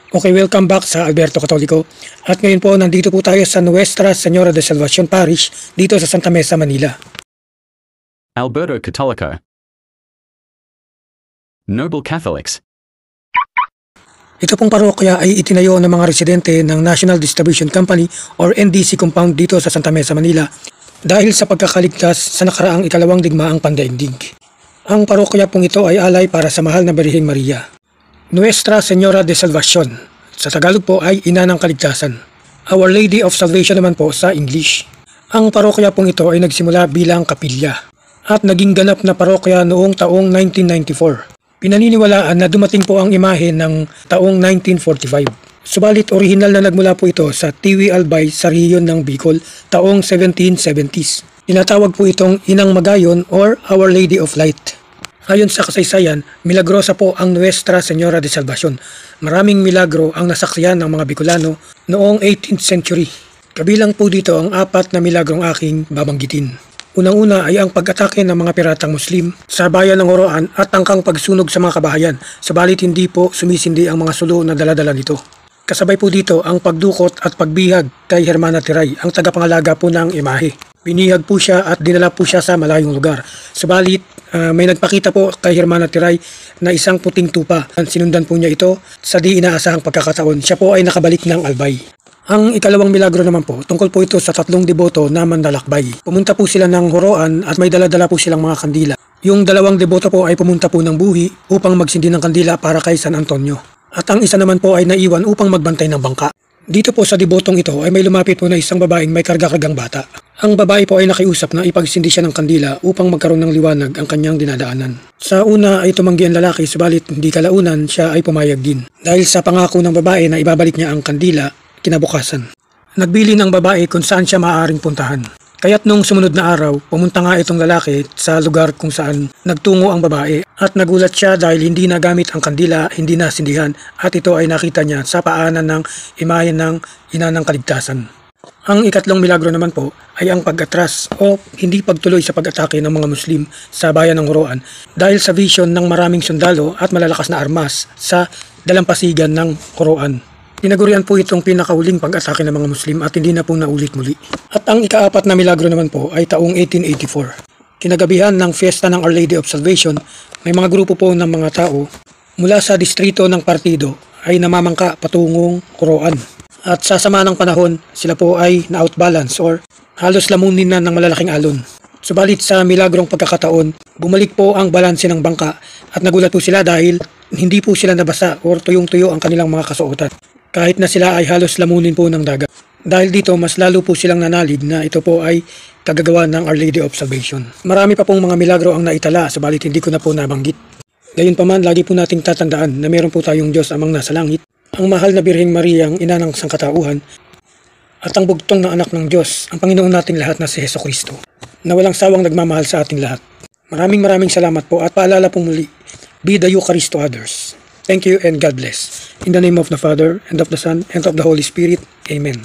Okay, welcome back sa Alberto Katoliko. At ngayon po, nandito po tayo sa Nuestra Señora de Salvacion Parish dito sa Santa Mesa, Manila. Alberto Católico. Noble Catholics. Ito pong parokya ay itinayo ng mga residente ng National Distribution Company or NDC compound dito sa Santa Mesa, Manila dahil sa pagkakaligtas sa nakaraang ikalawang digmaang pandaigdig. Ang parokya pong ito ay alay para sa mahal na Birheng Maria. Nuestra Señora de Salvacion, sa Tagalog po ay Ina ng Kaligtasan. Our Lady of Salvation naman po sa English. Ang parokya pong ito ay nagsimula bilang kapilya at naging ganap na parokya noong taong 1994. Pinaniniwalaan na dumating po ang imahe ng taong 1945. Subalit orihinal na nagmula po ito sa Tiwi Albay sa rehiyon ng Bicol taong 1770s. Tinatawag po itong Inang Magayon or Our Lady of Light. Ayon sa kasaysayan, milagrosa po ang Nuestra Señora de Salvacion. Maraming milagro ang nasaksiyan ng mga Bicolano noong 18th century. Kabilang po dito ang 4 na milagrong aking babanggitin. Unang-una ay ang pag-atake ng mga piratang Muslim sa bayan ng Horoan at tangkang pagsunog sa mga kabahayan, sabalit hindi po sumisindi ang mga sulo na daladala nito. Kasabay po dito ang pagdukot at pagbihag kay Hermana Tiray, ang tagapangalaga po ng imahe. Binihag po siya at dinala po siya sa malayong lugar. Subalit may nagpakita po kay Hermana Tiray na isang puting tupa. Sinundan po niya ito sa di inaasahang pagkakataon. Siya po ay nakabalik ng Albay. Ang ikalawang milagro naman po, tungkol po ito sa 3 deboto na manlalakbay. Pumunta po sila ng Horoan at may dala-dala po silang mga kandila. Yung 2 deboto po ay pumunta po ng Buhi upang magsindi ng kandila para kay San Antonio. At ang isa naman po ay naiwan upang magbantay ng bangka. Dito po sa debotong ito ay may lumapit po na isang babaeng may karga-kargang bata. Ang babae po ay nakiusap na ipagsindi siya ng kandila upang magkaroon ng liwanag ang kanyang dinadaanan. Sa una ay tumanggi ang lalaki, subalit hindi kalaunan siya ay pumayag din. Dahil sa pangako ng babae na ibabalik niya ang kandila, kinabukasan nagbili ng babae kung saan siya maaaring puntahan. Kaya't nung sumunod na araw, pumunta nga itong lalaki sa lugar kung saan nagtungo ang babae at nagulat siya dahil hindi nagamit ang kandila, hindi nasindihan at ito ay nakita niya sa paanan ng imahe ng Ina ng Kaligtasan. Ang ikatlong milagro naman po ay ang pag-atras o hindi pagtuloy sa pag-atake ng mga Muslim sa bayan ng Horoan dahil sa vision ng maraming sundalo at malalakas na armas sa dalampasigan ng Horoan. Tinagurian po itong pinakahuling pag-atake ng mga Muslim at hindi na po naulit muli. At ang ika-4 na milagro naman po ay taong 1884. Kinagabihan ng fiesta ng Our Lady of Salvation, may mga grupo po ng mga tao mula sa distrito ng partido ay namamangka patungong Horoan. At sa sama ng panahon, sila po ay na-outbalance or halos lamunin na ng malalaking alon. Subalit sa milagrong pagkakataon, bumalik po ang balanse ng bangka at nagulat po sila dahil hindi po sila nabasa or tuyong-tuyo ang kanilang mga kasuotan. Kahit na sila ay halos lamunin po ng dagat. Dahil dito, mas lalo po silang nanalid na ito po ay kagagawa ng Our Lady of Salvation. Marami pa pong mga milagro ang naitala, subalit hindi ko na po nabanggit. Gayunpaman, lagi po nating tatandaan na meron po tayong Diyos amang nasa langit, ang mahal na Birheng Maria, ang ina ng sangkatauhan, at ang bugtong na anak ng Diyos, ang Panginoon nating lahat na si Jesucristo, na walang sawang nagmamahal sa ating lahat. Maraming salamat po at paalala po muli, be the Eucharist to others. Thank you and God bless. In the name of the Father, and of the Son, and of the Holy Spirit. Amen.